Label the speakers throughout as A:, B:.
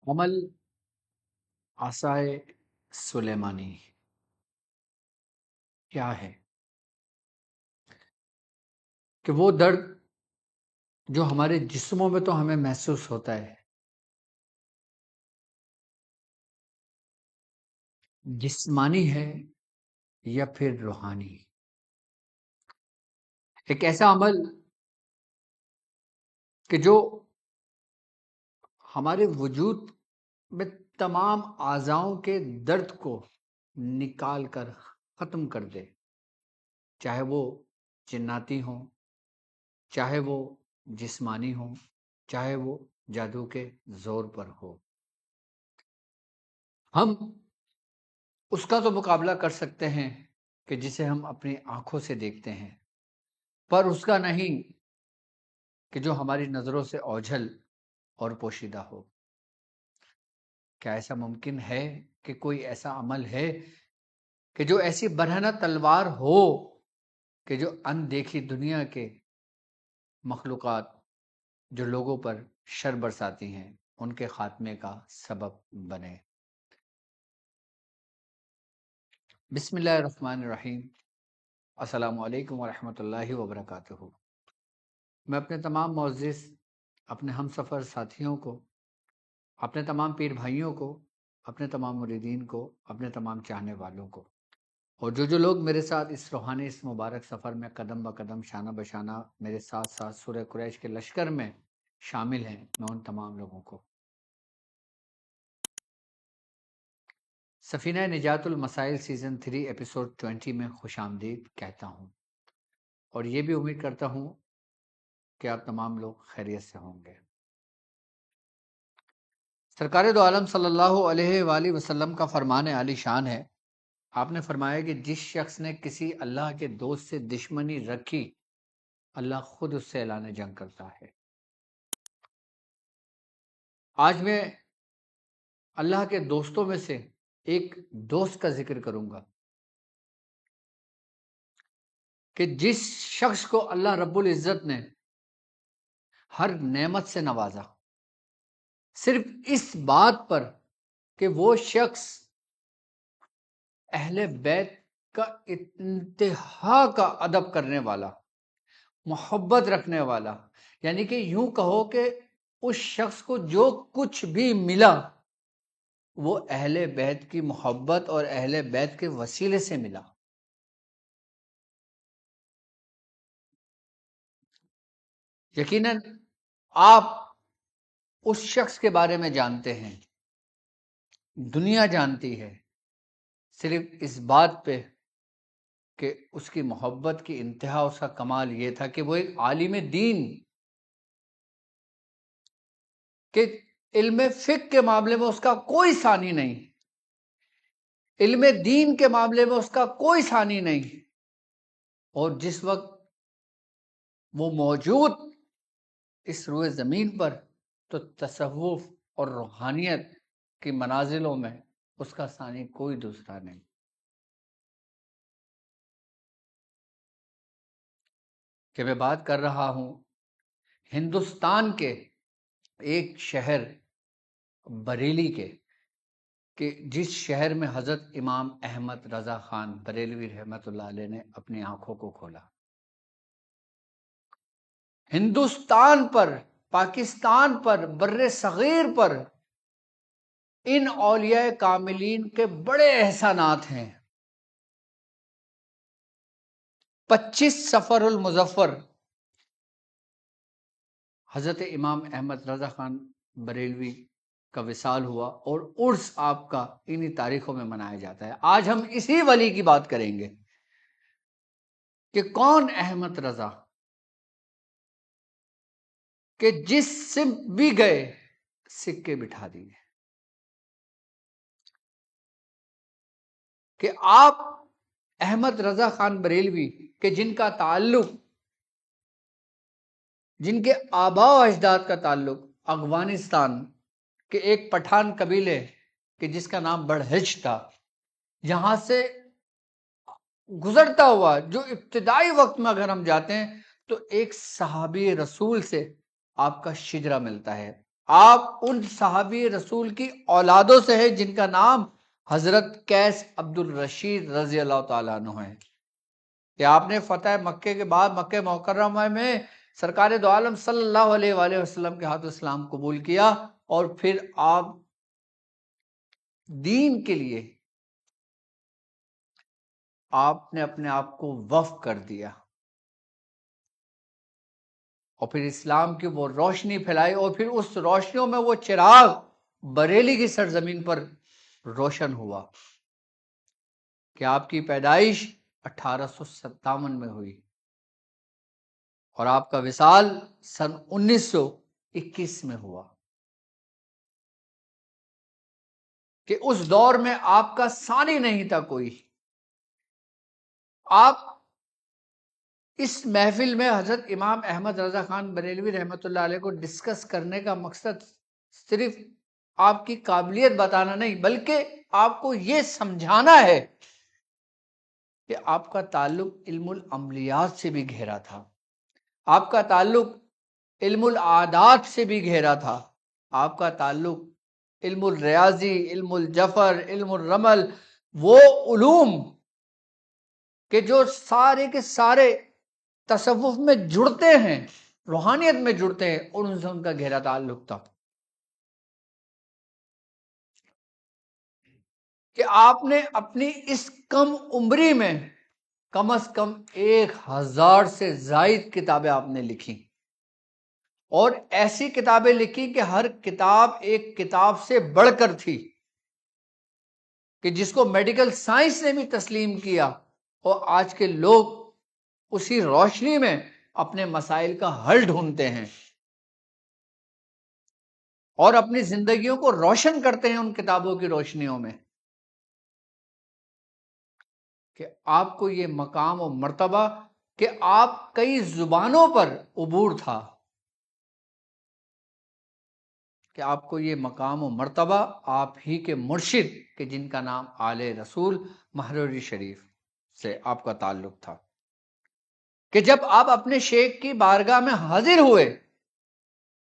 A: عمل عصائے سلیمانی کیا ہے؟ کہ وہ درد جو ہمارے جسموں میں تو ہمیں محسوس ہوتا ہے، جسمانی ہے یا پھر روحانی؟ ایک ایسا عمل کہ جو ہمارے وجود میں تمام اعضاؤں کے درد کو نکال کر ختم کر دے، چاہے وہ جناتی ہوں، چاہے وہ جسمانی ہوں، چاہے وہ جادو کے زور پر ہو۔ ہم اس کا تو مقابلہ کر سکتے ہیں کہ جسے ہم اپنی آنکھوں سے دیکھتے ہیں، پر اس کا نہیں کہ جو ہماری نظروں سے اوجھل اور پوشیدہ ہو۔ کیا ایسا ممکن ہے کہ کوئی ایسا عمل ہے کہ جو ایسی برہنہ تلوار ہو کہ جو اندیکھی دنیا کے مخلوقات جو لوگوں پر شر برساتی ہیں ان کے خاتمے کا سبب بنے؟ بسم اللہ الرحمن الرحیم۔ السلام علیکم ورحمۃ اللہ وبرکاتہ۔ میں اپنے تمام معزز اپنے ہم سفر ساتھیوں کو، اپنے تمام پیر بھائیوں کو، اپنے تمام مریدین کو، اپنے تمام چاہنے والوں کو، اور جو لوگ میرے ساتھ اس روحانی اس مبارک سفر میں قدم با قدم شانہ بشانہ میرے ساتھ ساتھ سورہ قریش کے لشکر میں شامل ہیں، میں ان تمام لوگوں کو سفینہ نجات المسائل سیزن 3 ایپیسوڈ 20 میں خوش آمدید کہتا ہوں، اور یہ بھی امید کرتا ہوں کہ آپ تمام لوگ خیریت سے ہوں گے۔ سرکار دو عالم صلی اللہ علیہ وآلہ وسلم کا فرمان عالی شان ہے، آپ نے فرمایا کہ جس شخص نے کسی اللہ کے دوست سے دشمنی رکھی، اللہ خود اس سے اعلان جنگ کرتا ہے۔ آج میں اللہ کے دوستوں میں سے ایک دوست کا ذکر کروں گا کہ جس شخص کو اللہ رب العزت نے ہر نعمت سے نوازا، صرف اس بات پر کہ وہ شخص اہل بیت کا انتہا کا ادب کرنے والا، محبت رکھنے والا، یعنی کہ یوں کہو کہ اس شخص کو جو کچھ بھی ملا وہ اہل بیت کی محبت اور اہل بیت کے وسیلے سے ملا۔ یقیناً آپ اس شخص کے بارے میں جانتے ہیں، دنیا جانتی ہے، صرف اس بات پہ کہ اس کی محبت کی انتہا، اس کا کمال یہ تھا کہ وہ ایک عالم دین، کہ علم فقہ کے معاملے میں اس کا کوئی ثانی نہیں، علم دین کے معاملے میں اس کا کوئی ثانی نہیں، اور جس وقت وہ موجود اس روئے زمین پر تو تصوف اور روحانیت کی منازلوں میں اس کا ثانی کوئی دوسرا نہیں۔ کہ میں بات کر رہا ہوں ہندوستان کے ایک شہر بریلی کے، کہ جس شہر میں حضرت امام احمد رضا خان بریلوی رحمت اللہ علیہ نے اپنی آنکھوں کو کھولا۔ ہندوستان پر، پاکستان پر، بر صغیر پر ان اولیاء کاملین کے بڑے احسانات ہیں۔ 25 صفر المظفر حضرت امام احمد رضا خان بریلوی کا وصال ہوا، اور عرس آپ کا انہی تاریخوں میں منایا جاتا ہے۔ آج ہم اسی ولی کی بات کریں گے کہ کون احمد رضا، کہ جس سمت بھی گئے سکے بٹھا دیے، کہ آپ احمد رضا خان بریلوی کہ جن کا تعلق، جن کے آباء و اجداد کا تعلق افغانستان کے ایک پٹھان قبیلے کہ جس کا نام بڑھچ تھا، یہاں سے گزرتا ہوا جو ابتدائی وقت میں اگر ہم جاتے ہیں تو ایک صحابی رسول سے آپ کا شجرہ ملتا ہے، آپ ان صحابی رسول کی اولادوں سے ہیں جن کا نام حضرت قیس عبد الرشید رضی اللہ تعالیٰ عنہ ہے، کہ آپ نے فتح مکے کے بعد مکہ مکرمہ میں سرکار دو عالم صلی اللہ علیہ وآلہ وسلم کے ہاتھ اسلام قبول کیا، اور پھر آپ دین کے لیے آپ نے اپنے آپ کو وقف کر دیا، اور پھر اسلام کی وہ روشنی پھیلائی، اور پھر اس روشنیوں میں وہ چراغ بریلی کی سرزمین پر روشن ہوا کہ آپ کی پیدائش 1857 میں ہوئی اور آپ کا وصال سن 1921 میں ہوا، کہ اس دور میں آپ کا ثانی نہیں تھا کوئی۔ آپ اس محفل میں حضرت امام احمد رضا خان بریلوی رحمۃ اللہ علیہ کو ڈسکس کرنے کا مقصد صرف آپ کی قابلیت بتانا نہیں، بلکہ آپ کو یہ سمجھانا ہے کہ آپ کا تعلق علم العملیات سے بھی گہرا تھا، آپ کا تعلق علم العادات سے بھی گہرا تھا، آپ کا تعلق علم الریاضی، علم الجفر، علم الرمل، وہ علوم کہ جو سارے کے سارے تصوف میں جڑتے ہیں، روحانیت میں جڑتے ہیں، اور ان سے ان کا گہرا تعلق تھا، کہ آپ نے اپنی اس کم عمری میں کم از کم 1000 سے زائد کتابیں آپ نے لکھی، اور ایسی کتابیں لکھی کہ ہر کتاب ایک کتاب سے بڑھ کر تھی، کہ جس کو میڈیکل سائنس نے بھی تسلیم کیا، اور آج کے لوگ اسی روشنی میں اپنے مسائل کا حل ڈھونڈتے ہیں اور اپنی زندگیوں کو روشن کرتے ہیں ان کتابوں کی روشنیوں میں، کہ آپ کو یہ مقام و مرتبہ کہ آپ کئی زبانوں پر عبور تھا، کہ آپ کو یہ مقام و مرتبہ آپ ہی کے مرشد کہ جن کا نام آل رسول مہروری شریف سے آپ کا تعلق تھا، کہ جب آپ اپنے شیخ کی بارگاہ میں حاضر ہوئے،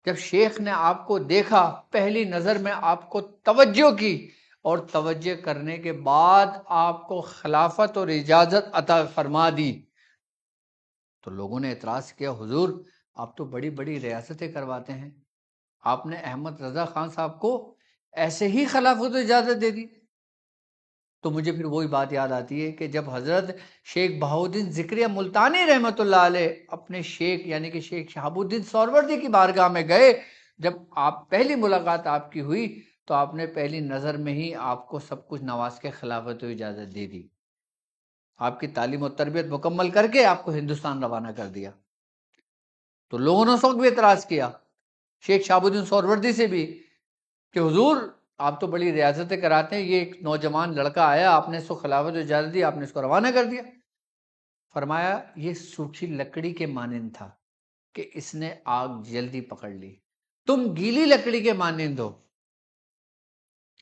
A: جب شیخ نے آپ کو دیکھا، پہلی نظر میں آپ کو توجہ کی، اور توجہ کرنے کے بعد آپ کو خلافت اور اجازت عطا فرما دی، تو لوگوں نے اعتراض کیا، حضور آپ تو بڑی بڑی ریاستیں کرواتے ہیں، آپ نے احمد رضا خان صاحب کو ایسے ہی خلافت و اجازت دے دی؟ تو مجھے پھر وہی بات یاد آتی ہے کہ جب حضرت شیخ بہاؤالدین ذکریہ ملتانی رحمت اللہ علیہ اپنے شیخ یعنی کہ شیخ شہاب الدین سہروردی کی بارگاہ میں گئے، جب آپ پہلی ملاقات آپ کی ہوئی تو آپ نے پہلی نظر میں ہی آپ کو سب کچھ نواز کے خلافت و اجازت دے دی، آپ کی تعلیم و تربیت مکمل کر کے آپ کو ہندوستان روانہ کر دیا۔ تو لوگوں نے اس وقت بھی اعتراض کیا، شیخ شہاب الدین سہروردی سے بھی، کہ حضور آپ تو بڑی ریاستیں کراتے ہیں، یہ ایک نوجوان لڑکا آیا، آپ نے اس کو خلافت و اجازت دی، آپ نے اس کو روانہ کر دیا۔ فرمایا یہ سوکھی لکڑی کے مانند تھا کہ اس نے آگ جلدی پکڑ لی، تم گیلی لکڑی کے مانند ہو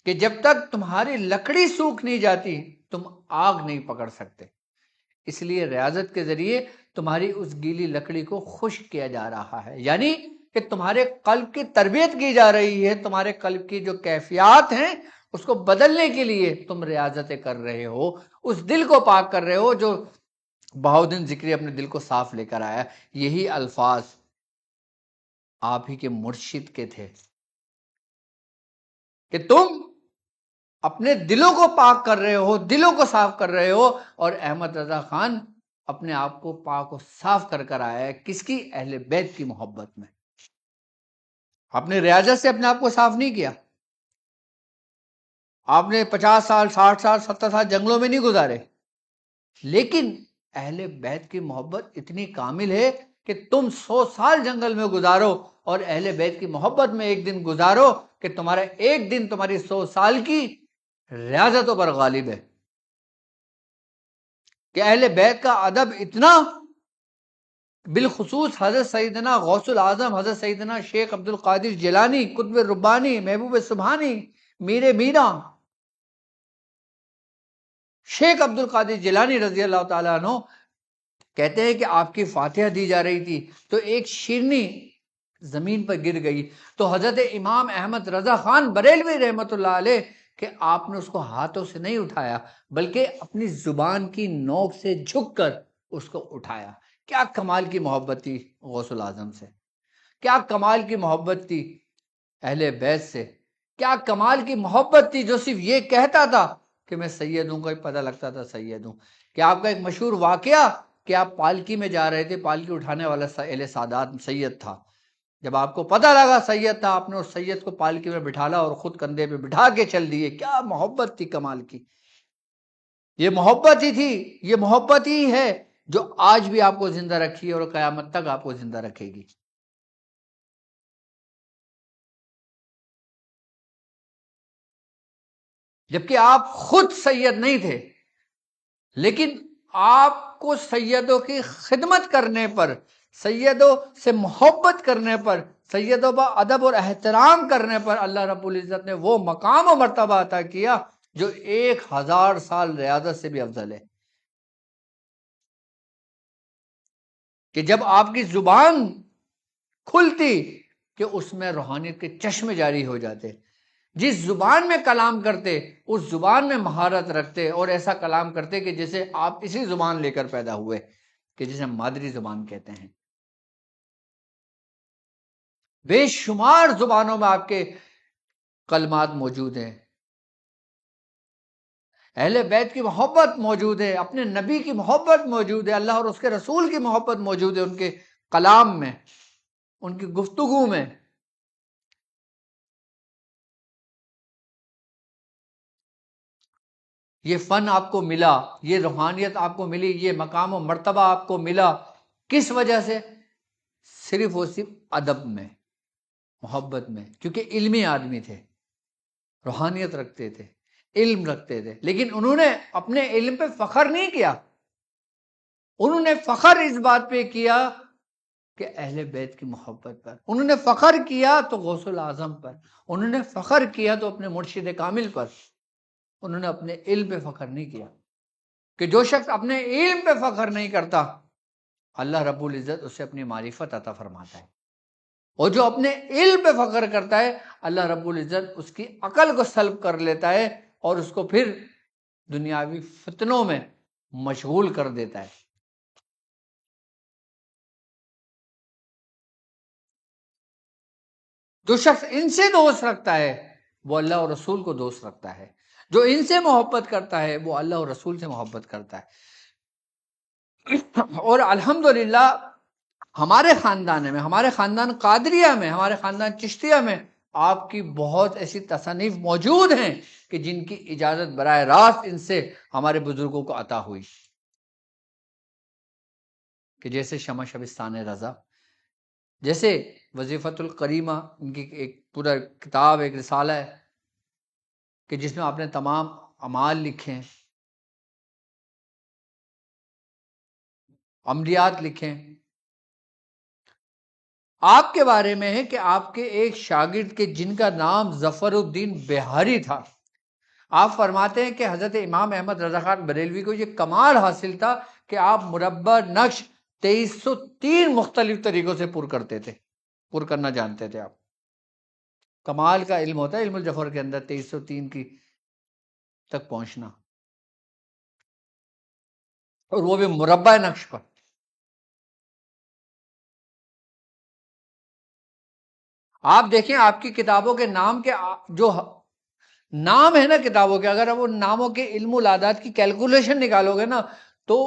A: کہ جب تک تمہاری لکڑی سوکھ نہیں جاتی تم آگ نہیں پکڑ سکتے، اس لیے ریاضت کے ذریعے تمہاری اس گیلی لکڑی کو خشک کیا جا رہا ہے، یعنی کہ تمہارے قلب کی تربیت کی جا رہی ہے، تمہارے قلب کی جو کیفیات ہیں اس کو بدلنے کے لیے تم ریاضتیں کر رہے ہو، اس دل کو پاک کر رہے ہو جو بہاؤالدین ذکری اپنے دل کو صاف لے کر آیا۔ یہی الفاظ آپ ہی کے مرشد کے تھے کہ تم اپنے دلوں کو پاک کر رہے ہو، دلوں کو صاف کر رہے ہو، اور احمد رضا خان اپنے آپ کو پاک و صاف کر کر آیا ہے، کس کی؟ اہل بیت کی محبت میں۔ آپ نے ریاضت سے اپنے آپ کو صاف نہیں کیا، آپ نے 50 سال 60 سال 70 سال جنگلوں میں نہیں گزارے، لیکن اہل بیت کی محبت اتنی کامل ہے کہ تم 100 سال جنگل میں گزارو اور اہل بیت کی محبت میں ایک دن گزارو کہ تمہارا ایک دن تمہاری 100 سال کی ریاضتوں پر غالب ہے، کہ اہل بیت کا ادب اتنا، بالخصوص حضرت سیدنا غوث العظم حضرت سیدنا شیخ عبد القادر جیلانی، قطب ربانی، محبوب سبحانی، میر میرا شیخ عبد القادر جیلانی رضی اللہ تعالیٰ عنہ کہتے ہیں کہ آپ کی فاتحہ دی جا رہی تھی تو ایک شیرنی زمین پر گر گئی تو حضرت امام احمد رضا خان بریلوی رحمت اللہ علیہ کہ آپ نے اس کو ہاتھوں سے نہیں اٹھایا بلکہ اپنی زبان کی نوک سے جھک کر اس کو اٹھایا. کیا کمال کی محبت تھی غوث الاعظم سے، کیا کمال کی محبت تھی اہل بیت سے، کیا کمال کی محبت تھی. جو صرف یہ کہتا تھا کہ میں سید ہوں، کوئی پتہ لگتا تھا سید ہوں. کہ آپ کا ایک مشہور واقعہ کہ آپ پالکی میں جا رہے تھے، پالکی اٹھانے والا اہل سادات سید تھا. جب آپ کو پتہ لگا سید تھا، آپ نے اس سید کو پالکی میں بٹھالا اور خود کندھے پہ بٹھا کے چل دیے. کیا محبت تھی کمال کی. یہ محبت ہی تھی، یہ محبت ہی ہے جو آج بھی آپ کو زندہ رکھی اور قیامت تک آپ کو زندہ رکھے گی. جبکہ آپ خود سید نہیں تھے، لیکن آپ کو سیدوں کی خدمت کرنے پر، سیدوں سے محبت کرنے پر، سیدوں پر ادب اور احترام کرنے پر اللہ رب العزت نے وہ مقام و مرتبہ عطا کیا جو 1000 سال ریاضت سے بھی افضل ہے. کہ جب آپ کی زبان کھلتی کہ اس میں روحانیت کے چشمے جاری ہو جاتے. جس زبان میں کلام کرتے اس زبان میں مہارت رکھتے اور ایسا کلام کرتے کہ جیسے آپ اسی زبان لے کر پیدا ہوئے، کہ جسے مادری زبان کہتے ہیں. بے شمار زبانوں میں آپ کے کلمات موجود ہیں. اہل بیت کی محبت موجود ہے، اپنے نبی کی محبت موجود ہے، اللہ اور اس کے رسول کی محبت موجود ہے ان کے کلام میں، ان کی گفتگو میں. یہ فن آپ کو ملا، یہ روحانیت آپ کو ملی، یہ مقام و مرتبہ آپ کو ملا. کس وجہ سے؟ صرف اور صرف ادب میں، محبت میں. کیونکہ علمی آدمی تھے، روحانیت رکھتے تھے، علم رکھتے تھے. لیکن انہوں نے اپنے علم پہ فخر نہیں کیا. انہوں نے فخر اس بات پہ کیا کہ اہل بیت کی محبت پر. انہوں نے فخر کیا تو غوث الاعظم پر. انہوں نے فخر کیا تو اپنے مرشد کامل پر. انہوں نے اپنے علم پہ فخر نہیں کیا. کہ جو شخص اپنے علم پہ فخر نہیں کرتا اللہ رب العزت اسے اپنی معرفت عطا فرماتا ہے. اور جو اپنے علم پہ فخر کرتا ہے اللہ رب العزت اس کی عقل کو سلب کر لیتا ہے اور اس کو پھر دنیاوی فتنوں میں مشغول کر دیتا ہے. جو شخص ان سے دوست رکھتا ہے وہ اللہ اور رسول کو دوست رکھتا ہے. جو ان سے محبت کرتا ہے وہ اللہ اور رسول سے محبت کرتا ہے. اور الحمدللہ ہمارے خاندان میں، ہمارے خاندان قادریہ میں، ہمارے خاندان چشتیہ میں آپ کی بہت ایسی تصانیف موجود ہیں کہ جن کی اجازت براہ راست ان سے ہمارے بزرگوں کو عطا ہوئی. کہ جیسے شمع شبستان رضا، جیسے وظیفۃ الکریمہ، ان کی ایک پورا کتاب، ایک رسالہ ہے کہ جس میں آپ نے تمام اعمال لکھے ہیں، عملیات لکھے ہیں. آپ کے بارے میں ہے کہ آپ کے ایک شاگرد کے جن کا نام ظفر الدین بہاری تھا، آپ فرماتے ہیں کہ حضرت امام احمد رضا خان بریلوی کو یہ کمال حاصل تھا کہ آپ مربع نقش 2303 مختلف طریقوں سے پر کرتے تھے، پر کرنا جانتے تھے. آپ کمال کا علم ہوتا ہے علم الجفر کے اندر 2303 کی تک پہنچنا، اور وہ بھی مربع نقش پر. آپ دیکھیں آپ کی کتابوں کے نام کے جو نام ہے نا کتابوں کے، اگر آپ وہ ناموں کے علم العادات کی کیلکولیشن نکالو گے نا تو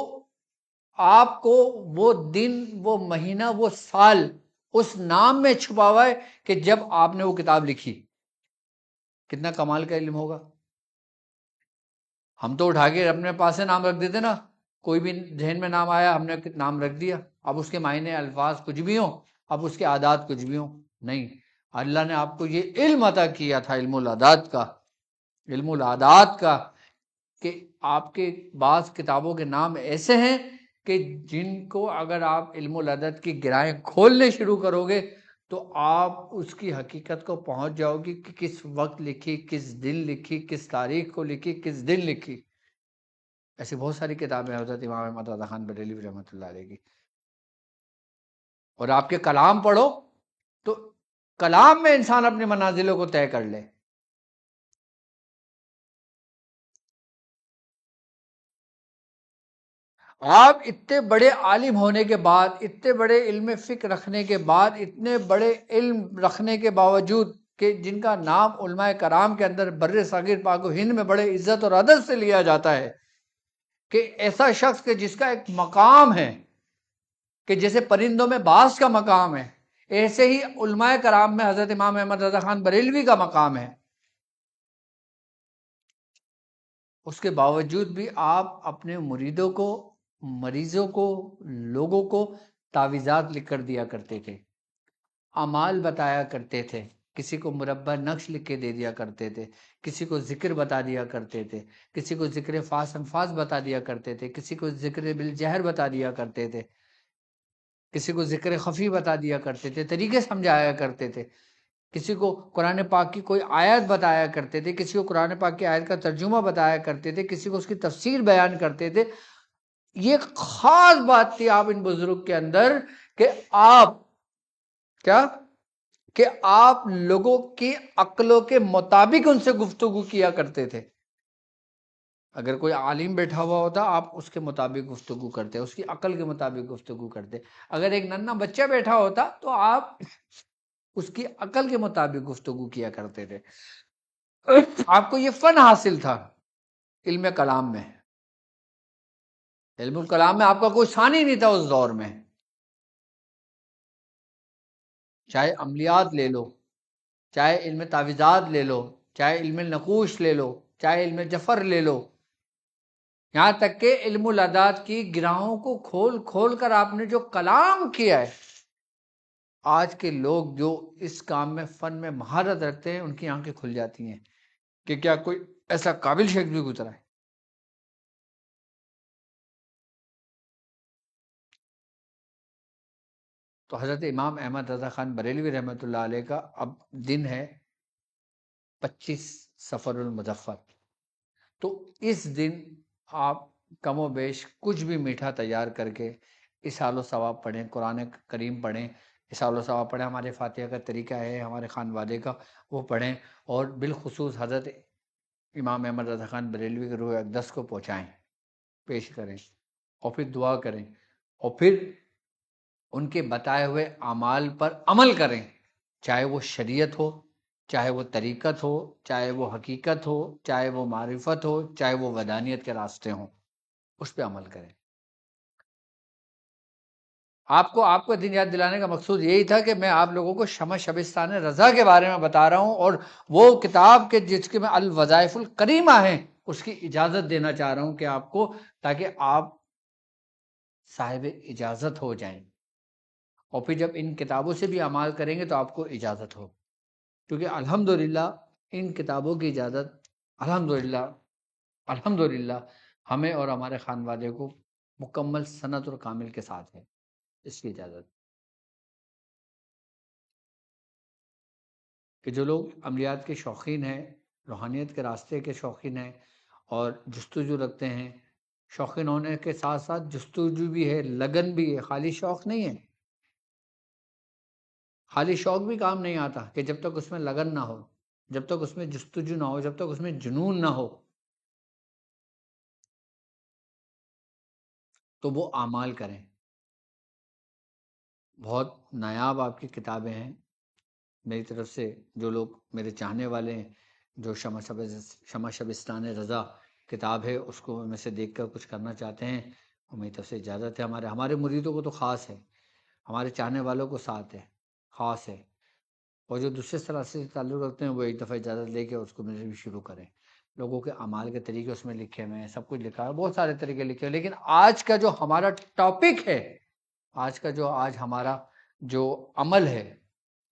A: آپ کو وہ دن، وہ مہینہ، وہ سال اس نام میں چھپا ہوا ہے کہ جب آپ نے وہ کتاب لکھی. کتنا کمال کا علم ہوگا. ہم تو اٹھا کے اپنے پاس سے نام رکھ دیتے نا، کوئی بھی ذہن میں نام آیا ہم نے نام رکھ دیا. اب اس کے معنی الفاظ کچھ بھی ہوں، اب اس کے عادات کچھ بھی ہوں. نہیں، اللہ نے آپ کو یہ علم عطا کیا تھا، علم العادات کا، علم العادات کا، کہ آپ کے بعض کتابوں کے نام ایسے ہیں کہ جن کو اگر آپ علم العدد کی گرہیں کھولنے شروع کرو گے تو آپ اس کی حقیقت کو پہنچ جاؤ گی کہ کس وقت لکھی، کس دن لکھی، کس تاریخ کو لکھی، کس دن لکھی. ایسی بہت ساری کتابیں حضرت امام احمد رضا خان بریلوی رحمۃ اللہ علیہ کی. اور آپ کے کلام پڑھو تو کلام میں انسان اپنی منازلوں کو طے کر لے. آپ اتنے بڑے عالم ہونے کے بعد، اتنے بڑے علم فقہ رکھنے کے بعد، اتنے بڑے علم رکھنے کے باوجود کہ جن کا نام علماء کرام کے اندر بر صغیر پاک و ہند میں بڑے عزت اور ادب سے لیا جاتا ہے کہ ایسا شخص کہ جس کا ایک مقام ہے کہ جیسے پرندوں میں باز کا مقام ہے، ایسے ہی علماء کرام میں حضرت امام احمد رضا خان بریلوی کا مقام ہے. اس کے باوجود بھی آپ اپنے مریدوں کو، مریضوں کو، لوگوں کو تعویذات لکھ کر دیا کرتے تھے، اعمال بتایا کرتے تھے، کسی کو مربع نقش لکھ کے دے دیا کرتے تھے، کسی کو ذکر بتا دیا کرتے تھے، کسی کو ذکر فاس انفاس بتا دیا کرتے تھے، کسی کو ذکر بالجہر بتا دیا کرتے تھے، کسی کو ذکر خفی بتا دیا کرتے تھے، طریقے سمجھایا کرتے تھے، کسی کو قرآن پاک کی کوئی آیت بتایا کرتے تھے، کسی کو قرآن پاک کی آیت کا ترجمہ بتایا کرتے تھے، کسی کو اس کی تفسیر بیان کرتے تھے. یہ خاص بات تھی آپ ان بزرگ کے اندر کہ آپ کیا کہ آپ لوگوں کی عقلوں کے مطابق ان سے گفتگو کیا کرتے تھے. اگر کوئی عالم بیٹھا ہوا ہوتا آپ اس کے مطابق گفتگو کرتے، اس کی عقل کے مطابق گفتگو کرتے. اگر ایک ننھا بچہ بیٹھا ہوتا تو آپ اس کی عقل کے مطابق گفتگو کیا کرتے تھے. آپ کو یہ فن حاصل تھا علم کلام میں. علم الکلام میں آپ کا کوئی ثانی نہیں تھا اس دور میں. چاہے عملیات لے لو، چاہے علم تعویذات لے لو، چاہے علم نقوش لے لو، چاہے علم جفر لے لو، یہاں تک کہ علم العداد کی گراہوں کو کھول کھول کر آپ نے جو کلام کیا ہے، آج کے لوگ جو اس کام میں فن میں مہارت رکھتے ہیں ان کی آنکھیں کھل جاتی ہیں کہ کیا کوئی ایسا قابل شخص بھی گزرا ہے. تو حضرت امام احمد رضا خان بریلوی رحمۃ اللہ علیہ کا اب دن ہے 25 سفر المظفر. تو اس دن آپ کم و بیش کچھ بھی میٹھا تیار کر کے اصال و ثواب پڑھیں، قرآن کریم پڑھیں، اصال و ثواب پڑھیں. ہمارے فاتحہ کا طریقہ ہے ہمارے خانوادے کا، وہ پڑھیں، اور بالخصوص حضرت امام احمد رضا خان بریلوی کے روح اقدس کو پہنچائیں، پیش کریں، اور پھر دعا کریں، اور پھر ان کے بتائے ہوئے اعمال پر عمل کریں، چاہے وہ شریعت ہو، چاہے وہ طریقت ہو، چاہے وہ حقیقت ہو، چاہے وہ معرفت ہو، چاہے وہ ودانیت کے راستے ہوں، اس پہ عمل کریں. آپ کو دن یاد دلانے کا مقصود یہی تھا کہ میں آپ لوگوں کو شمع شبستان رضا کے بارے میں بتا رہا ہوں، اور وہ کتاب کے جس کے میں الوظائف الکریمہ ہیں اس کی اجازت دینا چاہ رہا ہوں کہ آپ کو، تاکہ آپ صاحب اجازت ہو جائیں، اور پھر جب ان کتابوں سے بھی عمال کریں گے تو آپ کو اجازت ہو. کیونکہ الحمدللہ ان کتابوں کی اجازت الحمدللہ الحمدللہ ہمیں اور ہمارے خانوادے کو مکمل سند اور کامل کے ساتھ ہے اس کی اجازت. کہ جو لوگ عملیات کے شوقین ہیں، روحانیت کے راستے کے شوقین ہیں، اور جستجو رکھتے ہیں، شوقین ہونے کے ساتھ ساتھ جستجو بھی ہے، لگن بھی ہے، خالی شوق نہیں ہے. خالی شوق بھی کام نہیں آتا کہ جب تک اس میں لگن نہ ہو، جب تک اس میں جستجو نہ ہو، جب تک اس میں جنون نہ ہو، تو وہ اعمال کریں. بہت نایاب آپ کی کتابیں ہیں میری طرف سے. جو لوگ میرے چاہنے والے ہیں، جو شمع شبستان رضا کتاب ہے اس کو میں سے دیکھ کر کچھ کرنا چاہتے ہیں، اور میری طرف سے اجازت ہے. ہمارے مریدوں کو تو خاص ہے، ہمارے چاہنے والوں کو ساتھ ہے، خاص ہے. اور جو دوسرے سراسے سے تعلق رکھتے ہیں وہ ایک دفعہ اجازت لے کے اس کو میرے بھی شروع کریں. لوگوں کے اعمال کے طریقے اس میں لکھے ہوئے ہیں، سب کچھ لکھا ہے، بہت سارے طریقے لکھے ہوئے. لیکن آج کا جو ہمارا ٹاپک ہے، آج ہمارا جو عمل ہے،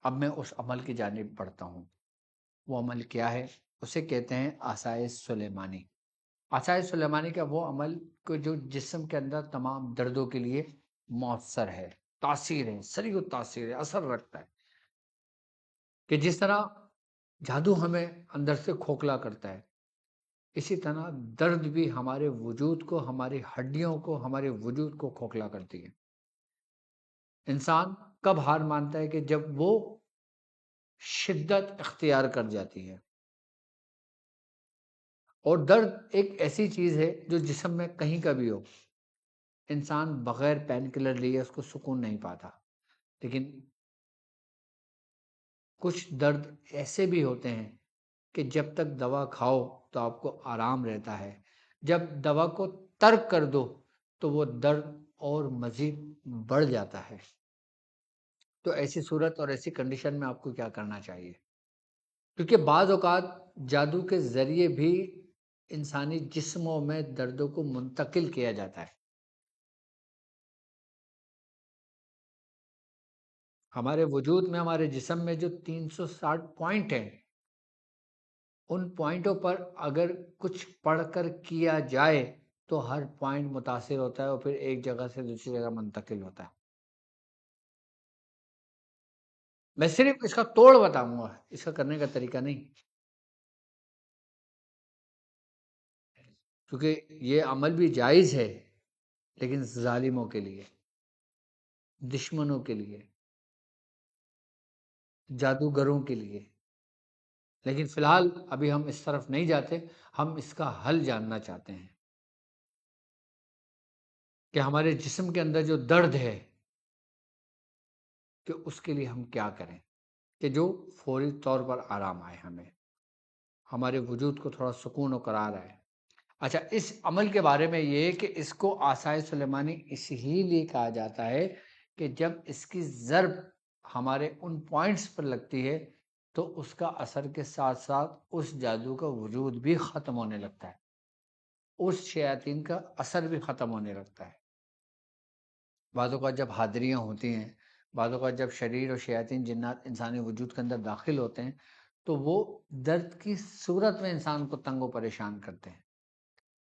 A: اب میں اس عمل کی جانب بڑھتا ہوں. وہ عمل کیا ہے؟ اسے کہتے ہیں عصائے سلیمانی. عصائے سلیمانی کا وہ عمل جو جسم کے اندر تمام دردوں کے لیے مؤثر ہے، تاثیر ہے، سریع تاثیر ہے، اثر رکھتا ہے. کہ جس طرح جادو ہمیں اندر سے کھوکھلا کرتا ہے، اسی طرح درد بھی ہمارے وجود کو، ہماری ہڈیوں کو، ہمارے وجود کو کھوکھلا کرتی ہے. انسان کب ہار مانتا ہے؟ کہ جب وہ شدت اختیار کر جاتی ہے. اور درد ایک ایسی چیز ہے جو جسم میں کہیں کا بھی ہو، انسان بغیر پین کلر لیے اس کو سکون نہیں پاتا. لیکن کچھ درد ایسے بھی ہوتے ہیں کہ جب تک دوا کھاؤ تو آپ کو آرام رہتا ہے، جب دوا کو ترک کر دو تو وہ درد اور مزید بڑھ جاتا ہے. تو ایسی صورت اور ایسی کنڈیشن میں آپ کو کیا کرنا چاہیے؟ کیونکہ بعض اوقات جادو کے ذریعے بھی انسانی جسموں میں دردوں کو منتقل کیا جاتا ہے. ہمارے وجود میں، ہمارے جسم میں جو 360 پوائنٹ ہیں، ان پوائنٹوں پر اگر کچھ پڑھ کر کیا جائے تو ہر پوائنٹ متاثر ہوتا ہے اور پھر ایک جگہ سے دوسری جگہ منتقل ہوتا ہے. میں صرف اس کا توڑ بتاؤں گا، اس کا کرنے کا طریقہ نہیں، کیونکہ یہ عمل بھی جائز ہے لیکن ظالموں کے لیے، دشمنوں کے لیے، جادوگروں کے لیے. لیکن فی الحال ابھی ہم اس طرف نہیں جاتے، ہم اس کا حل جاننا چاہتے ہیں کہ ہمارے جسم کے اندر جو درد ہے کہ اس کے لیے ہم کیا کریں کہ جو فوری طور پر آرام آئے، ہمارے وجود کو تھوڑا سکون و قرار آئے. اچھا، اس عمل کے بارے میں یہ کہ اس کو عصائے سلیمانی اس ہی لیے کہا جاتا ہے کہ جب اس کی ضرب ہمارے ان پوائنٹس پر لگتی ہے تو اس کا اثر کے ساتھ ساتھ اس جادو کا وجود بھی ختم ہونے لگتا ہے، اس شیاطین کا اثر بھی ختم ہونے لگتا ہے. بعض اوقات جب حاضریاں ہوتی ہیں، بعض اوقات جب شریر اور شیاطین جنات انسانی وجود کے اندر داخل ہوتے ہیں تو وہ درد کی صورت میں انسان کو تنگ و پریشان کرتے ہیں.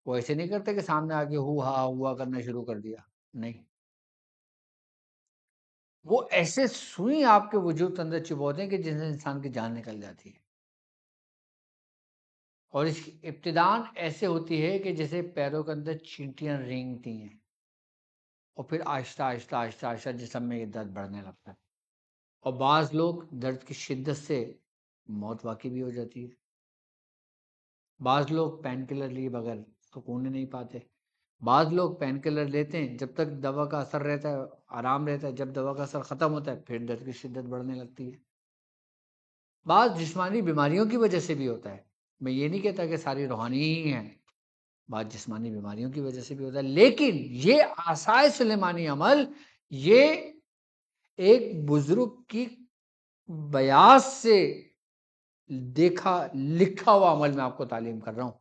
A: وہ ایسے نہیں کرتے کہ سامنے آ کے ہوا کرنا شروع کر دیا، نہیں، وہ ایسے سوئی آپ کے وجود کے اندر چبوتے ہیں کہ جن سے انسان کی جان نکل جاتی ہے. اور اس کی ابتدان ایسے ہوتی ہے کہ جیسے پیروں کے اندر چینٹیاں رینگتی ہیں اور پھر آہستہ آہستہ آہستہ آہستہ جسم میں یہ درد بڑھنے لگتا ہے. اور بعض لوگ درد کی شدت سے موت واقع بھی ہو جاتی ہے. بعض لوگ پین کلر لیے بغیر سکون نہیں پاتے. بعض لوگ پین کلر لیتے ہیں، جب تک دوا کا اثر رہتا ہے آرام رہتا ہے، جب دوا کا اثر ختم ہوتا ہے پھر درد کی شدت بڑھنے لگتی ہے. بعض جسمانی بیماریوں کی وجہ سے بھی ہوتا ہے. میں یہ نہیں کہتا کہ ساری روحانی ہی ہیں، بعض جسمانی بیماریوں کی وجہ سے بھی ہوتا ہے. لیکن یہ عصائے سلیمانی عمل، یہ ایک بزرگ کی بیاض سے دیکھا لکھا ہوا عمل میں آپ کو تعلیم کر رہا ہوں.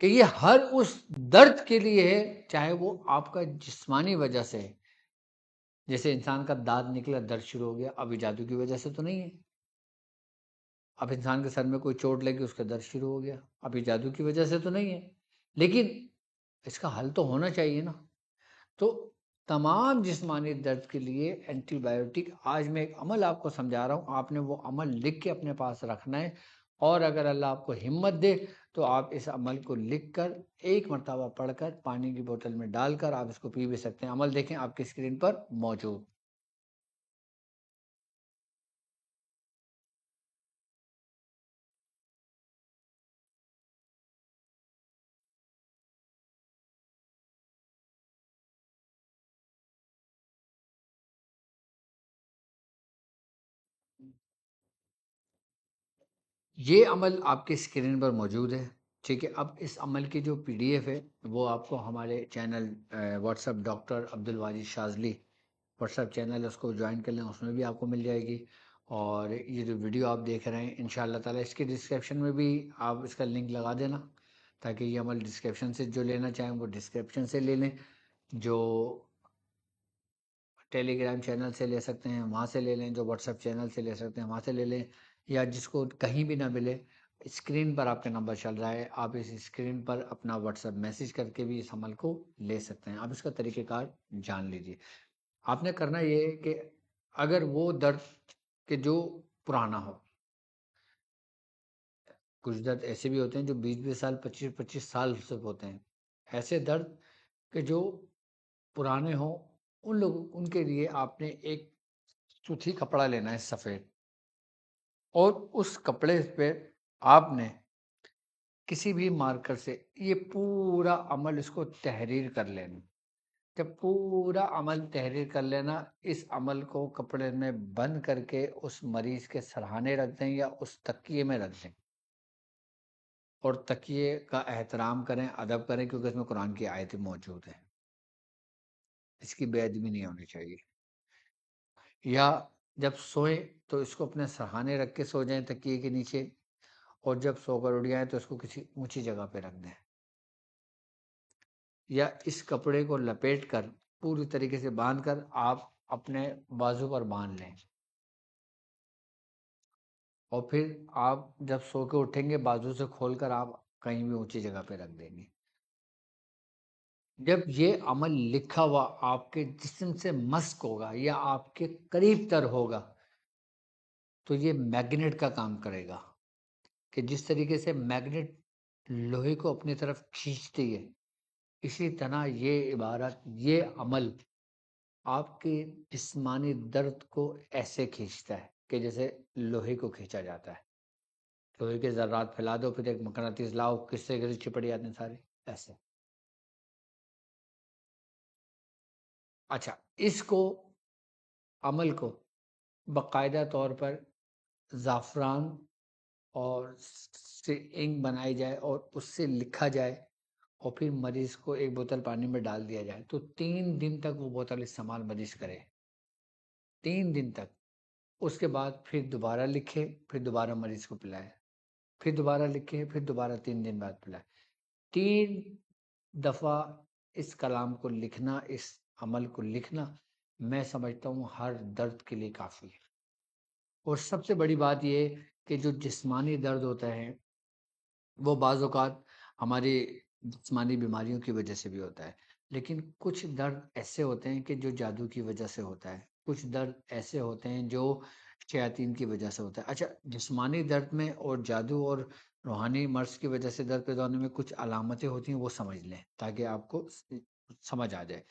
A: کہ یہ ہر اس درد کے لیے ہے، چاہے وہ آپ کا جسمانی وجہ سے ہے. جیسے انسان کا دانت نکلا، درد شروع ہو گیا، ابھی جادو کی وجہ سے تو نہیں ہے. اب انسان کے سر میں کوئی چوٹ لگی، اس کا درد شروع ہو گیا، ابھی جادو کی وجہ سے تو نہیں ہے. لیکن اس کا حل تو ہونا چاہیے نا. تو تمام جسمانی درد کے لیے اینٹی بایوٹک، آج میں ایک عمل آپ کو سمجھا رہا ہوں، آپ نے وہ عمل لکھ کے اپنے پاس رکھنا ہے. اور اگر اللہ آپ کو ہمت دے تو آپ اس عمل کو لکھ کر ایک مرتبہ پڑھ کر پانی کی بوتل میں ڈال کر آپ اس کو پی بھی سکتے ہیں. عمل دیکھیں آپ کی اسکرین پر موجود. یہ عمل آپ کے اسکرین پر موجود ہے، ٹھیک ہے. اب اس عمل کی جو پی ڈی ایف ہے وہ آپ کو ہمارے چینل واٹس ایپ ڈاکٹر عبد الواجد شاذلی واٹس ایپ چینل ہے، اس کو جوائن کر لیں، اس میں بھی آپ کو مل جائے گی. اور یہ جو ویڈیو آپ دیکھ رہے ہیں انشاءاللہ تعالیٰ اس کی ڈسکرپشن میں بھی آپ اس کا لنک لگا دینا، تاکہ یہ عمل ڈسکرپشن سے جو لینا چاہیں وہ ڈسکرپشن سے لے لیں، جو ٹیلی گرام چینل سے لے سکتے ہیں وہاں سے لے لیں، جو واٹس ایپ چینل سے لے سکتے ہیں وہاں سے لے لیں، یا جس کو کہیں بھی نہ ملے اسکرین پر آپ کا نمبر چل رہا ہے، آپ اس اسکرین پر اپنا واٹس ایپ میسج کر کے بھی اس عمل کو لے سکتے ہیں. آپ اس کا طریقہ کار جان لیجیے. آپ نے کرنا یہ ہے کہ اگر وہ درد کہ جو پرانا ہو، کچھ درد ایسے بھی ہوتے ہیں جو 20 20 سال 25 25 سال سے ہوتے ہیں، ایسے درد کہ جو پرانے ہوں ان کے لیے آپ نے ایک سوتی کپڑا لینا ہے سفید، اور اس کپڑے پہ آپ نے کسی بھی مارکر سے یہ پورا عمل اس کو تحریر کر لینا۔ جب پورا عمل تحریر کر لینا، اس عمل کو کپڑے میں بند کر کے اس مریض کے سرہانے رکھ دیں یا اس تکیے میں رکھ دیں، اور تکیے کا احترام کریں، ادب کریں، کیونکہ اس میں قرآن کی آیتیں موجود ہیں، اس کی بے ادبی نہیں ہونی چاہیے۔ یا جب سوئیں تو اس کو اپنے سرہانے رکھ کے سو جائیں تکیے کے نیچے، اور جب سو کر اٹھ جائیں تو اس کو کسی اونچی جگہ پہ رکھ دیں، یا اس کپڑے کو لپیٹ کر پوری طریقے سے باندھ کر آپ اپنے بازو پر باندھ لیں، اور پھر آپ جب سو کے اٹھیں گے بازو سے کھول کر آپ کہیں بھی اونچی جگہ پہ رکھ دیں گے۔ جب یہ عمل لکھا ہوا آپ کے جسم سے مسک ہوگا یا آپ کے قریب تر ہوگا، تو یہ میگنیٹ کا کام کرے گا، کہ جس طریقے سے میگنیٹ لوہے کو اپنی طرف کھینچتی ہے، اسی طرح یہ عبارت، یہ عمل آپ کے جسمانی درد کو ایسے کھینچتا ہے کہ جیسے لوہے کو کھینچا جاتا ہے۔ لوہے کے ذرات پھیلا دو، پھر ایک مقناطیس لاؤ، کس طریقے سے چپٹ جاتے ہیں سارے، ایسے۔ اچھا، اس کو، عمل کو باقاعدہ طور پر زعفران اور سے انک بنائی جائے اور اس سے لکھا جائے، اور پھر مریض کو ایک بوتل پانی میں ڈال دیا جائے، تو 3 دن تک وہ بوتل استعمال مریض کرے، 3 دن تک۔ اس کے بعد پھر دوبارہ لکھے، پھر دوبارہ مریض کو پلائے، پھر دوبارہ لکھے، پھر دوبارہ 3 دن بعد پلائے۔ 3 دفعہ اس کلام کو لکھنا، اس عمل کو لکھنا، میں سمجھتا ہوں ہر درد کے لیے کافی ہے۔ اور سب سے بڑی بات یہ کہ جو جسمانی درد ہوتا ہے وہ بعض اوقات ہماری جسمانی بیماریوں کی وجہ سے بھی ہوتا ہے، لیکن کچھ درد ایسے ہوتے ہیں کہ جو جادو کی وجہ سے ہوتا ہے، کچھ درد ایسے ہوتے ہیں جو شیاطین کی وجہ سے ہوتا ہے۔ اچھا، جسمانی درد میں اور جادو اور روحانی مرض کی وجہ سے درد پیدا ہونے میں کچھ علامتیں ہوتی ہیں، وہ سمجھ لیں تاکہ آپ کو سمجھ آ جائے۔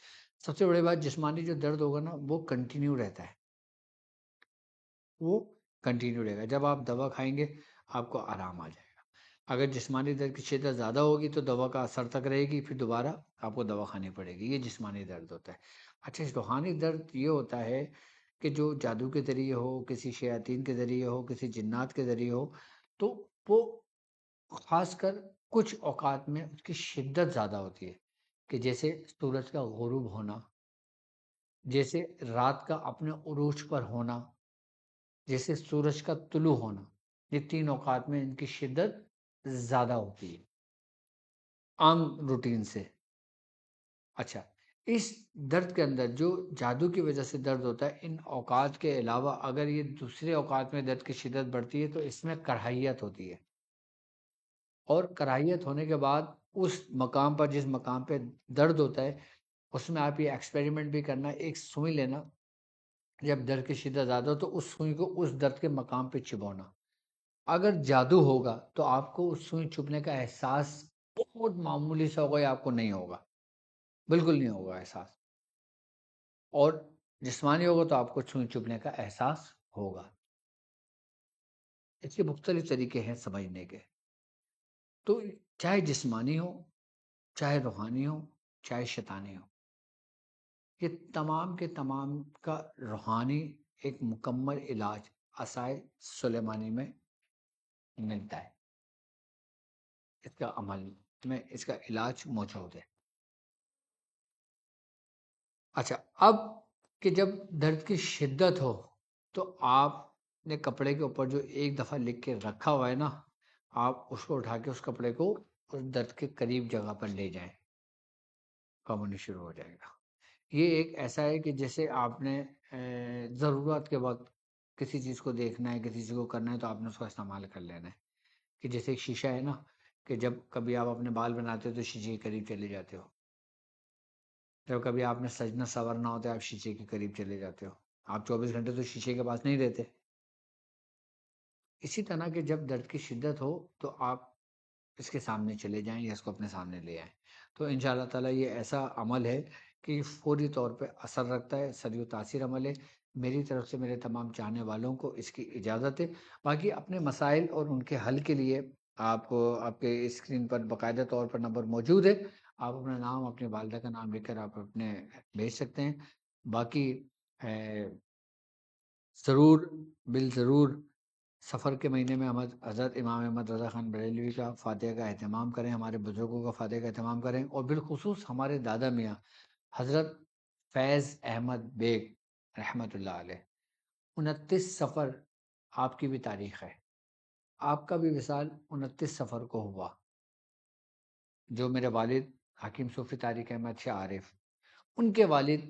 A: سب سے بڑی بات، جسمانی جو درد ہوگا نا وہ کنٹینیو رہتا ہے، وہ کنٹینیو رہے گا۔ جب آپ دوا کھائیں گے آپ کو آرام آ جائے گا۔ اگر جسمانی درد کی شدت زیادہ ہوگی تو دوا کا اثر تک رہے گی، پھر دوبارہ آپ کو دوا کھانی پڑے گی۔ یہ جسمانی درد ہوتا ہے۔ اچھا، روحانی درد یہ ہوتا ہے کہ جو جادو کے ذریعے ہو، کسی شیاطین کے ذریعے ہو، کسی جنات کے ذریعے ہو، تو وہ خاص کر کچھ اوقات میں اس کی شدت زیادہ ہوتی ہے، کہ جیسے سورج کا غروب ہونا، جیسے رات کا اپنے عروج پر ہونا، جیسے سورج کا طلوع ہونا۔ یہ 3 اوقات میں ان کی شدت زیادہ ہوتی ہے عام روٹین سے۔ اچھا، اس درد کے اندر جو جادو کی وجہ سے درد ہوتا ہے، ان اوقات کے علاوہ اگر یہ دوسرے اوقات میں درد کی شدت بڑھتی ہے تو اس میں کراہیت ہوتی ہے، اور کراہیت ہونے کے بعد اس مقام پر، جس مقام پہ درد ہوتا ہے، اس میں آپ یہ ایکسپیریمنٹ بھی کرنا، ایک سوئی لینا، جب درد کی شدت زیادہ ہو تو اس سوئی کو اس درد کے مقام پہ چبونا۔ اگر جادو ہوگا تو آپ کو اس سوئی چبھنے کا احساس بہت معمولی سا ہوگا، یا آپ کو نہیں ہوگا، بالکل نہیں ہوگا احساس۔ اور جسمانی ہوگا تو آپ کو سوئی چبھنے کا احساس ہوگا۔ اس کے مختلف طریقے ہیں سمجھنے کے۔ تو چاہے جسمانی ہو، چاہے روحانی ہو، چاہے شیطانی ہو، یہ تمام کے تمام کا روحانی ایک مکمل علاج عصائے سلیمانی میں ملتا ہے۔ اس کا عمل میں اس کا علاج موجود ہے۔ اچھا، اب کہ جب درد کی شدت ہو تو آپ نے کپڑے کے اوپر جو ایک دفعہ لکھ کے رکھا ہوا ہے نا، آپ اس کو اٹھا کے اس کپڑے کو اس درد کے قریب جگہ پر لے جائیں، کم ہونی شروع ہو جائے گا۔ یہ ایک ایسا ہے کہ جیسے آپ نے ضرورت کے وقت کسی چیز کو دیکھنا ہے، کسی چیز کو کرنا ہے، تو آپ نے اس کو استعمال کر لینا ہے۔ کہ جیسے ایک شیشہ ہے نا، کہ جب کبھی آپ اپنے بال بناتے ہو تو شیشے کے قریب چلے جاتے ہو، جب کبھی آپ نے سجنا سنورنا ہوتا ہے آپ شیشے کے قریب چلے جاتے ہو، آپ 24 گھنٹے تو شیشے کے پاس نہیں رہتے۔ اسی طرح کہ جب درد کی شدت ہو تو آپ اس کے سامنے چلے جائیں یا اس کو اپنے سامنے لے آئیں۔ تو ان شاء اللہ تعالیٰ یہ ایسا عمل ہے کہ یہ فوری طور پہ اثر رکھتا ہے، سریع تاثیر عمل ہے۔ میری طرف سے میرے تمام چاہنے والوں کو اس کی اجازت ہے۔ باقی اپنے مسائل اور ان کے حل کے لیے آپ کے اسکرین پر باقاعدہ طور پر نمبر موجود ہے، آپ اپنا نام، اپنی والدہ کا نام لکھ کر آپ اپنے بھیج سکتے ہیں۔ باقی ضرور ضرور سفر کے مہینے میں حضرت امام احمد رضا خان بریلوی کا فاتحہ کا اہتمام کریں، ہمارے بزرگوں کا فاتحہ کا اہتمام کریں، اور بالخصوص ہمارے دادا میاں حضرت فیض احمد بیگ رحمۃ اللہ علیہ، 29 سفر آپ کی بھی تاریخ ہے، آپ کا بھی وصال 29 سفر کو ہوا۔ جو میرے والد حکیم صوفی طارق احمد شاہ عارف، ان کے والد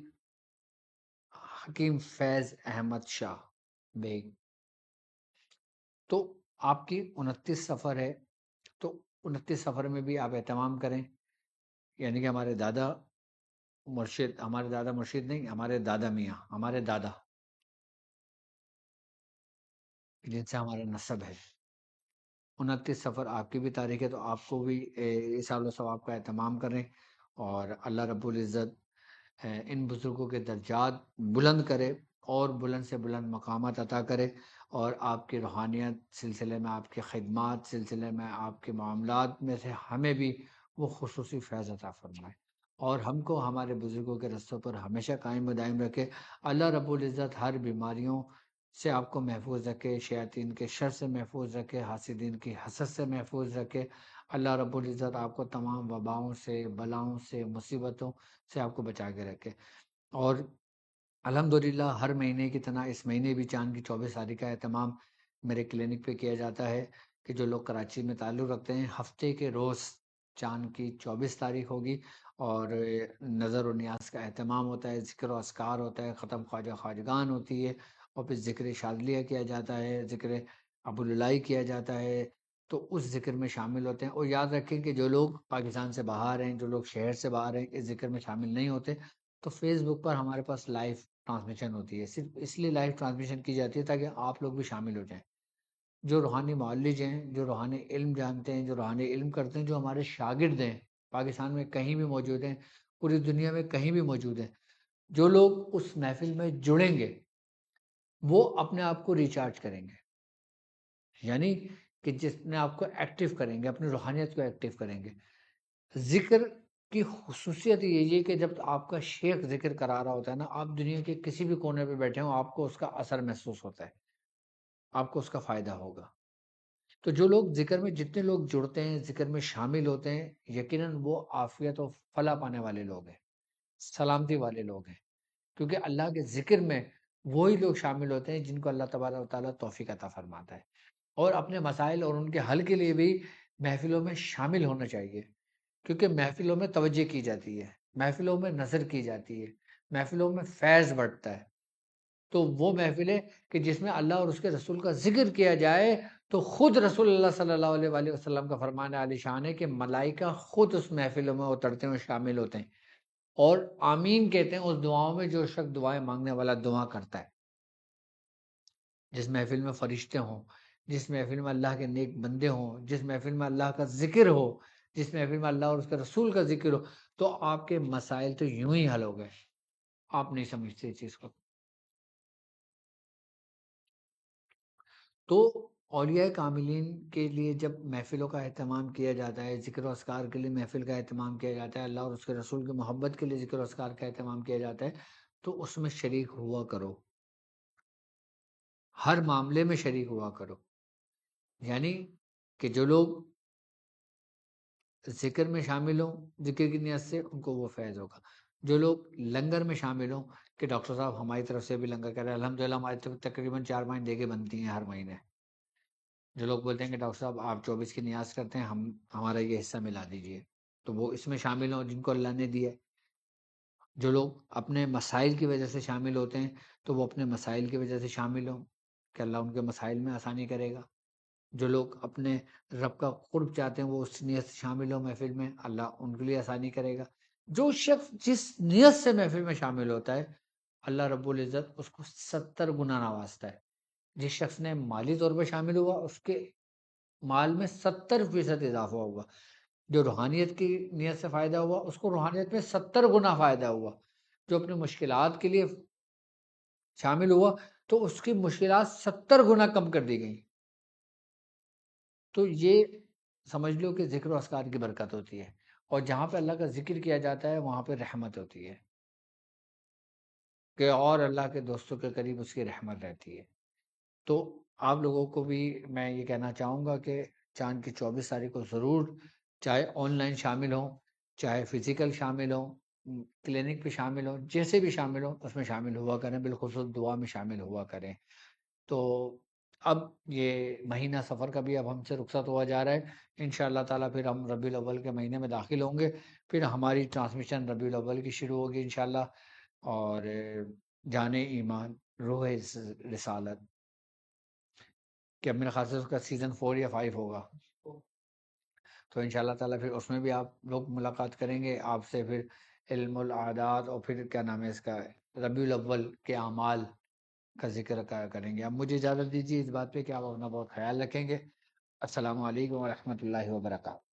A: حکیم فیض احمد شاہ بیگ، تو آپ کی 29 سفر ہے، تو 29 سفر میں بھی آپ اہتمام کریں، یعنی کہ ہمارے دادا مرشد نہیں، ہمارے دادا میاں، ہمارے دادا جن سے ہمارا نسب ہے، 29 سفر آپ کی بھی تاریخ ہے، تو آپ کو بھی اصال و ثواب کا اہتمام کریں، اور اللہ رب العزت ان بزرگوں کے درجات بلند کرے، اور بلند سے بلند مقامات عطا کرے، اور آپ کی روحانیت سلسلے میں، آپ کی خدمات سلسلے میں، آپ کے معاملات میں سے ہمیں بھی وہ خصوصی فیض عطا فرمائے، اور ہم کو ہمارے بزرگوں کے رستوں پر ہمیشہ قائم و دائم رکھے۔ اللہ رب العزت ہر بیماریوں سے آپ کو محفوظ رکھے، شیاطین کے شر سے محفوظ رکھے، حاسدین کی حسد سے محفوظ رکھے۔ اللہ رب العزت آپ کو تمام وباؤں سے، بلاؤں سے، مصیبتوں سے آپ کو بچا کے رکھے۔ اور الحمدللہ ہر مہینے کی طرح اس مہینے بھی چاند کی 24 تاریخ کا اہتمام میرے کلینک پہ کیا جاتا ہے، کہ جو لوگ کراچی میں تعلق رکھتے ہیں، ہفتے کے روز چاند کی 24 تاریخ ہوگی، اور نظر و نیاز کا اہتمام ہوتا ہے، ذکر و اذکار ہوتا ہے، ختم خواجہ خواجگان ہوتی ہے، اور پھر ذکر شاذلیہ کیا جاتا ہے، ذکر ابوالعلائی کیا جاتا ہے، تو اس ذکر میں شامل ہوتے ہیں۔ اور یاد رکھیں کہ جو لوگ پاکستان سے باہر ہیں، جو لوگ شہر سے باہر ہیں، اس ذکر میں شامل نہیں ہوتے، تو فیس بک پر ہمارے پاس لائیو ٹرانسمیشن ہوتی ہے، صرف اس لیے لائیو ٹرانسمیشن کی جاتی ہے تاکہ آپ لوگ بھی شامل ہو جائیں۔ جو روحانی معالج ہیں، جو روحانی علم جانتے ہیں، جو روحانی علم کرتے ہیں، جو ہمارے شاگرد ہیں، پاکستان میں کہیں بھی موجود ہیں، پوری دنیا میں کہیں بھی موجود ہیں، جو لوگ اس محفل میں جڑیں گے، وہ اپنے آپ کو ریچارج کریں گے، یعنی کہ جس میں آپ کو ایکٹیو کریں گے، اپنی روحانیت کو ایکٹیو کریں گے۔ ذکر کی خصوصیت یہ ہے کہ جب آپ کا شیخ ذکر کرا رہا ہوتا ہے نا، آپ دنیا کے کسی بھی کونے پہ بیٹھے ہوں، آپ کو اس کا اثر محسوس ہوتا ہے، آپ کو اس کا فائدہ ہوگا۔ تو جو لوگ ذکر میں، جتنے لوگ جڑتے ہیں، ذکر میں شامل ہوتے ہیں، یقیناً وہ عافیت و فلاح پانے والے لوگ ہیں، سلامتی والے لوگ ہیں، کیونکہ اللہ کے ذکر میں وہی لوگ شامل ہوتے ہیں جن کو اللہ تبارک و تعالیٰ توفیق عطا فرماتا ہے۔ اور اپنے مسائل اور ان کے حل کے لیے بھی محفلوں میں شامل ہونا چاہیے، کیونکہ محفلوں میں توجہ کی جاتی ہے، محفلوں میں نظر کی جاتی ہے، محفلوں میں فیض بڑھتا ہے۔ تو وہ محفلیں کہ جس میں اللہ اور اس کے رسول کا ذکر کیا جائے، تو خود رسول اللہ صلی اللہ علیہ وآلہ وسلم کا فرمان عالی شان ہے کہ ملائکہ خود اس محفلوں میں اترتے ہیں اور شامل ہوتے ہیں، اور آمین کہتے ہیں اس دعاؤں میں جو شخص دعائیں مانگنے والا دعا کرتا ہے۔ جس محفل میں فرشتے ہوں، جس محفل میں اللہ کے نیک بندے ہوں، جس محفل میں اللہ کا ذکر ہو، جس محفل میں اللہ اور اس کے رسول کا ذکر ہو، تو آپ کے مسائل تو یوں ہی حل ہو گئے، آپ نہیں سمجھتے اس چیز کو۔ تو اولیاء کاملین کے لیے جب محفلوں کا اہتمام کیا جاتا ہے، ذکر و اذکار کے لیے محفل کا اہتمام کیا جاتا ہے، اللہ اور اس کے رسول کی محبت کے لیے ذکر و اذکار کا اہتمام کیا جاتا ہے، تو اس میں شریک ہوا کرو، ہر معاملے میں شریک ہوا کرو، یعنی کہ جو لوگ ذکر میں شامل ہوں، ذکر کی نیت سے، ان کو وہ فیض ہوگا۔ جو لوگ لنگر میں شامل ہوں، کہ ڈاکٹر صاحب ہماری طرف سے بھی لنگر کر رہے ہیں، الحمدللہ ہماری طرف تقریباً 4 دیگیں بنتی ہیں ہر مہینے۔ جو لوگ بولتے ہیں کہ ڈاکٹر صاحب آپ 24 کی نیاز کرتے ہیں، ہمارا یہ حصہ ملا دیجئے، تو وہ اس میں شامل ہوں جن کو اللہ نے دیا ہے۔ جو لوگ اپنے مسائل کی وجہ سے شامل ہوتے ہیں، تو وہ اپنے مسائل کی وجہ سے شامل ہوں، کہ اللہ ان کے مسائل میں آسانی کرے گا۔ جو لوگ اپنے رب کا قرب چاہتے ہیں، وہ اس نیت سے شامل ہو محفل میں، اللہ ان کے لیے آسانی کرے گا۔ جو شخص جس نیت سے محفل میں شامل ہوتا ہے، اللہ رب العزت اس کو 70 گنا نوازتا ہے۔ جس شخص نے مالی طور پر شامل ہوا، اس کے مال میں 70% اضافہ ہوگا۔ جو روحانیت کی نیت سے فائدہ ہوا اس کو روحانیت میں 70 گنا فائدہ ہوا. جو اپنی مشکلات کے لیے شامل ہوا تو اس کی مشکلات 70 گنا کم کر دی گئیں. تو یہ سمجھ لو کہ ذکر و اذکار کی برکت ہوتی ہے، اور جہاں پہ اللہ کا ذکر کیا جاتا ہے وہاں پہ رحمت ہوتی ہے کہ اور اللہ کے دوستوں کے قریب اس کی رحمت رہتی ہے. تو آپ لوگوں کو بھی میں یہ کہنا چاہوں گا کہ چاند کی 24 تاریخ کو ضرور، چاہے آن لائن شامل ہوں، چاہے فزیکل شامل ہوں، کلینک پہ شامل ہوں، جیسے بھی شامل ہوں اس میں شامل ہوا کریں، بالخصوص دعا میں شامل ہوا کریں. تو اب یہ مہینہ سفر کا بھی اب ہم سے رخصت ہوا جا رہا ہے. ان شاء اللہ تعالیٰ پھر ہم ربیع الاول کے مہینے میں داخل ہوں گے. پھر ہماری ٹرانسمیشن ربیع الاول کی شروع ہوگی انشاءاللہ. اور جان ایمان، روح رسالت، کہ میرے خیال سے اس کا سیزن 4 یا 5 ہوگا. تو ان شاء اللہ تعالیٰ پھر اس میں بھی آپ لوگ ملاقات کریں گے. آپ سے پھر علم العادات اور پھر کیا نام ہے اس کا، ربیع الاول کے اعمال کا ذکر کریں گے. اب مجھے اجازت دیجیے اس بات پہ کہ آپ اپنا بہت خیال رکھیں گے. السلام علیکم ورحمۃ اللہ وبرکاتہ.